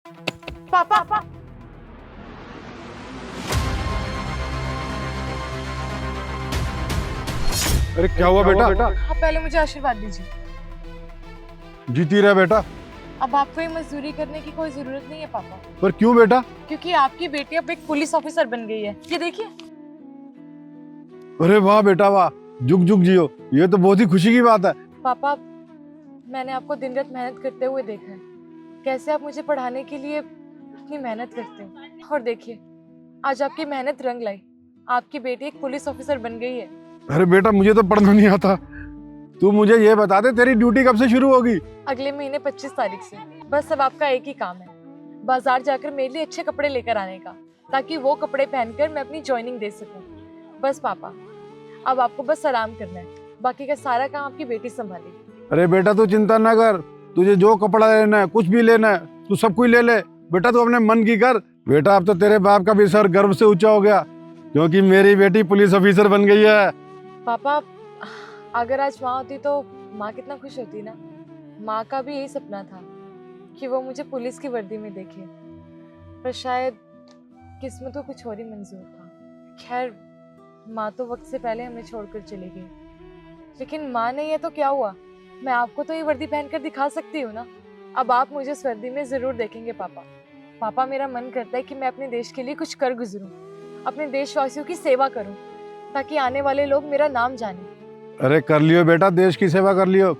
पापा अरे क्या हुआ बेटा? आप पहले मुझे आशीर्वाद दीजिए। जीती रहे बेटा। अब आपको ये मजदूरी करने की कोई जरूरत नहीं है पापा, पर क्यों बेटा? क्योंकि आपकी बेटी अब एक पुलिस ऑफिसर बन गई है। ये देखिए। अरे वाह बेटा वाह, जुग जुग जियो, ये तो बहुत ही खुशी की बात है। पापा, मैंने आपको दिन रात मेहनत करते हुए देखा है, कैसे आप मुझे पढ़ाने के लिए इतनी मेहनत करते हो। और देखिए, आज आपकी मेहनत रंग लाई, आपकी बेटी एक पुलिस ऑफिसर बन गई है। अरे बेटा मुझे तो पढ़ना नहीं आता, तू मुझे ये बता दे तेरी ड्यूटी कब से शुरू होगी? अगले महीने 25 तारीख से। बस अब आपका एक ही काम है, बाजार जाकर मेरे लिए अच्छे कपड़े लेकर आने का, ताकि वो कपड़े पहनकर मैं अपनी ज्वाइनिंग दे सकूं। बस पापा, अब आपको बस आराम करना है, बाकी का सारा काम आपकी बेटी संभालेगी। अरे बेटा तू चिंता ना कर, तुझे जो कपड़ा लेना है, कुछ भी लेना है, तू सब कुछ ले ले बेटा, तू अपने मन की कर। बेटा अब तो तेरे बाप का भी सर गर्व से ऊंचा हो गया, क्योंकि मेरी बेटी पुलिस ऑफिसर बन गई है। पापा, अगर आज माँ होती तो माँ कितना खुश होती ना। माँ का भी यही सपना था कि वो मुझे पुलिस की वर्दी में देखे, पर शायद किस्मत को कुछ और ही मंजूर था। खैर, माँ तो वक्त से पहले हमें छोड़कर चली गई, लेकिन माँ नहीं है तो क्या हुआ, मैं आपको तो ये वर्दी पहनकर दिखा सकती हूँ ना। अब आप मुझे इस वर्दी में जरूर देखेंगे पापा। पापा, मेरा मन करता है कि मैं अपने देश के लिए कुछ कर गुजरूं, अपने देशवासियों की सेवा करूं, ताकि आने वाले लोग मेरा नाम जाने। अरे कर लियो बेटा, देश की सेवा कर लियो।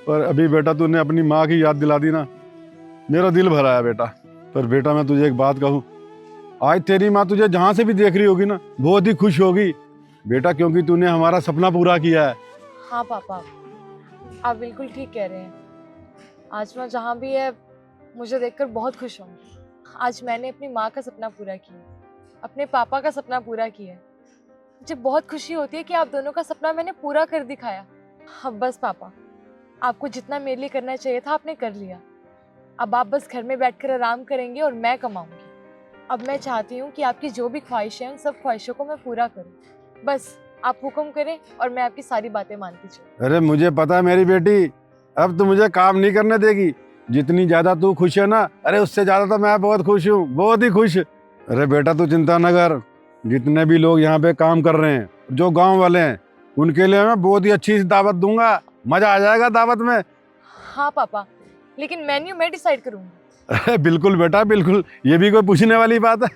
पर अभी बेटा तूने अपनी माँ की याद दिला दी ना, मेरा दिल भरा है बेटा। पर बेटा मैं तुझे एक बात कहूँ, आज तेरी माँ तुझे जहाँ से भी देख रही होगी ना, बहुत ही खुश होगी बेटा, क्योंकि तूने हमारा सपना पूरा किया है। हाँ पापा, आप बिल्कुल ठीक कह रहे हैं। आज माँ जहाँ भी है, मुझे देखकर बहुत खुश होंगी। आज मैंने अपनी माँ का सपना पूरा किया, अपने पापा का सपना पूरा किया। मुझे बहुत खुशी होती है कि आप दोनों का सपना मैंने पूरा कर दिखाया। अब बस पापा, आपको जितना मेरे लिए करना चाहिए था आपने कर लिया। अब आप बस घर में बैठकर आराम करेंगे और मैं कमाऊंगी। अब मैं चाहती हूँ कि आपकी जो भी ख्वाहिशें हैं, उन सब ख्वाहिशों को मैं पूरा करूँ। बस आप हुक्म करें और मैं आपकी सारी बातें मानती चलूँ। अरे मुझे पता है मेरी बेटी, अब तू मुझे काम नहीं करने देगी। जितनी ज्यादा तू खुश है ना, अरे उससे ज्यादा तो मैं बहुत खुश हूँ, बहुत ही खुश। अरे बेटा तू चिंता न कर, जितने भी लोग यहाँ पे काम कर रहे हैं, जो गांव वाले हैं, उनके लिए मैं बहुत ही अच्छी सी दावत दूंगा, मजा आ जाएगा दावत में। हाँ पापा, लेकिन मेन्यू मैं डिसाइड करूँगी। अरे बिल्कुल बेटा बिल्कुल, ये भी कोई पूछने वाली बात है?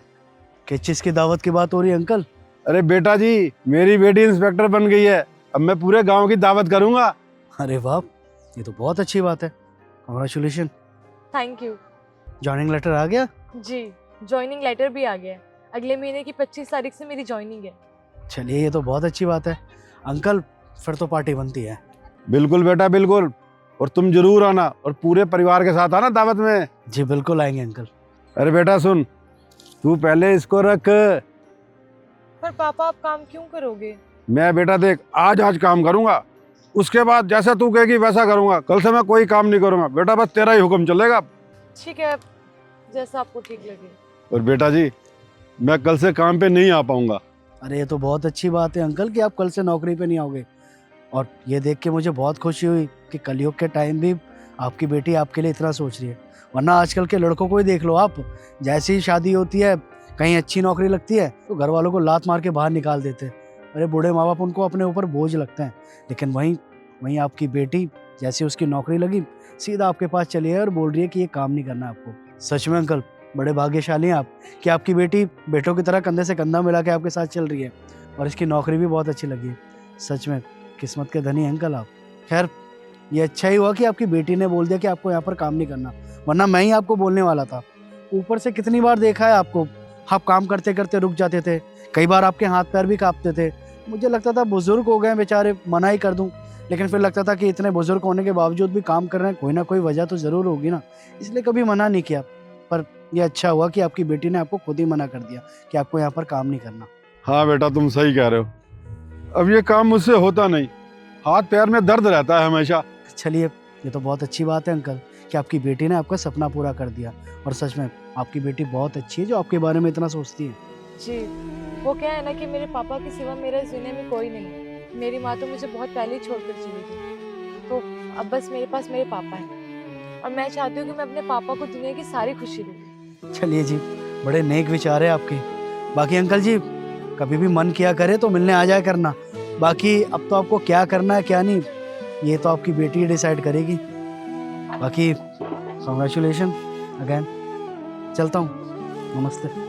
किस चीज़ की दावत की बात हो रही है अंकल? अरे बेटा जी, मेरी बेटी इंस्पेक्टर बन गई है, अब मैं पूरे गांव की दावत करूंगा। अरे वाह, ये तो बहुत अच्छी बात है। Congratulation. Thank you. Joining letter आ गया? जी, ज्वाइनिंग लेटर भी आ गया है। अगले महीने की 25 तारीख से मेरी ज्वाइनिंग है। चलिए, ये तो बहुत अच्छी बात है अंकल, फिर तो पार्टी बनती है। बिल्कुल बेटा बिल्कुल, और तुम जरूर आना, और पूरे परिवार के साथ आना दावत में। जी बिल्कुल आएंगे अंकल। अरे बेटा सुन, तू पहले इसको रख। पर पापा, आप काम क्यों करोगे? मैं बेटा देख, आज काम करूंगा, उसके बाद जैसा तू कहेगी वैसा करूंगा। कल से मैं कोई काम नहीं करूंगा बेटा, बस तेरा ही हुक्म चलेगा। ठीक है, जैसा आपको ठीक लगे। और बेटा जी, मैं कल से काम पे नहीं आ पाऊंगा। अरे ये तो बहुत अच्छी बात है अंकल कि आप कल से नौकरी पे नहीं आओगे, और ये देख के मुझे बहुत खुशी हुई कि कलयुग के टाइम भी आपकी बेटी आपके लिए इतना सोच रही है। वरना आजकल के लड़कों को ही देख लो आप, जैसी ही शादी होती है, कहीं अच्छी नौकरी लगती है तो घर वालों को लात मार के बाहर निकाल देते हैं। अरे बूढ़े माँ बाप उनको अपने ऊपर बोझ लगते हैं, लेकिन वहीं आपकी बेटी, जैसे उसकी नौकरी लगी, सीधा आपके पास चली है और बोल रही है कि ये काम नहीं करना आपको। सच में अंकल, बड़े भाग्यशाली हैं आप कि आपकी बेटी बेटों की तरह कंधे से कंधा मिला के आपके साथ चल रही है, और इसकी नौकरी भी बहुत अच्छी लगी है। सच में किस्मत के धनी हैं अंकल आप। खैर, ये अच्छा ही हुआ कि आपकी बेटी ने बोल दिया कि आपको यहाँ पर काम नहीं करना, वरना मैं ही आपको बोलने वाला था। ऊपर से कितनी बार देखा है आपको, आप काम करते करते रुक जाते थे, कई बार आपके हाथ पैर भी कांपते थे। मुझे लगता था बुजुर्ग हो गए बेचारे, मना ही कर दूं, लेकिन फिर लगता था कि इतने बुजुर्ग होने के बावजूद भी काम कर रहे हैं, कोई ना कोई वजह तो ज़रूर होगी ना, इसलिए कभी मना नहीं किया। पर यह अच्छा हुआ कि आपकी बेटी ने आपको खुद ही मना कर दिया कि आपको यहाँ पर काम नहीं करना। हाँ बेटा तुम सही कह रहे हो, अब ये काम मुझसे होता नहीं, हाथ पैर में दर्द रहता है हमेशा। चलिए, ये तो बहुत अच्छी बात है अंकल कि आपकी बेटी ने आपका सपना पूरा कर दिया, और सच में आपकी बेटी बहुत अच्छी है जो आपके बारे में इतना सोचती है। जी, वो क्या है ना कि मेरे पापा के सिवा मेरा इस दुनिया में कोई नहीं। मेरी माँ तो मुझे बहुत पहले ही छोड़कर चली गई, तो अब बस मेरे पास मेरे पापा हैं। और मैं चाहती हूँ कि मैं अपने पापा को दुनिया की सारी खुशी दूँ। चलिए जी, बड़े नेक विचार है आपके। बाकी अंकल जी, कभी भी मन किया करे तो मिलने आ जाया करना। बाकी अब तो आपको क्या करना है क्या नहीं, ये तो आपकी बेटी डिसाइड करेगी। बाकी कॉन्ग्रेचुलेशन अगेन। चलता हूँ, नमस्ते।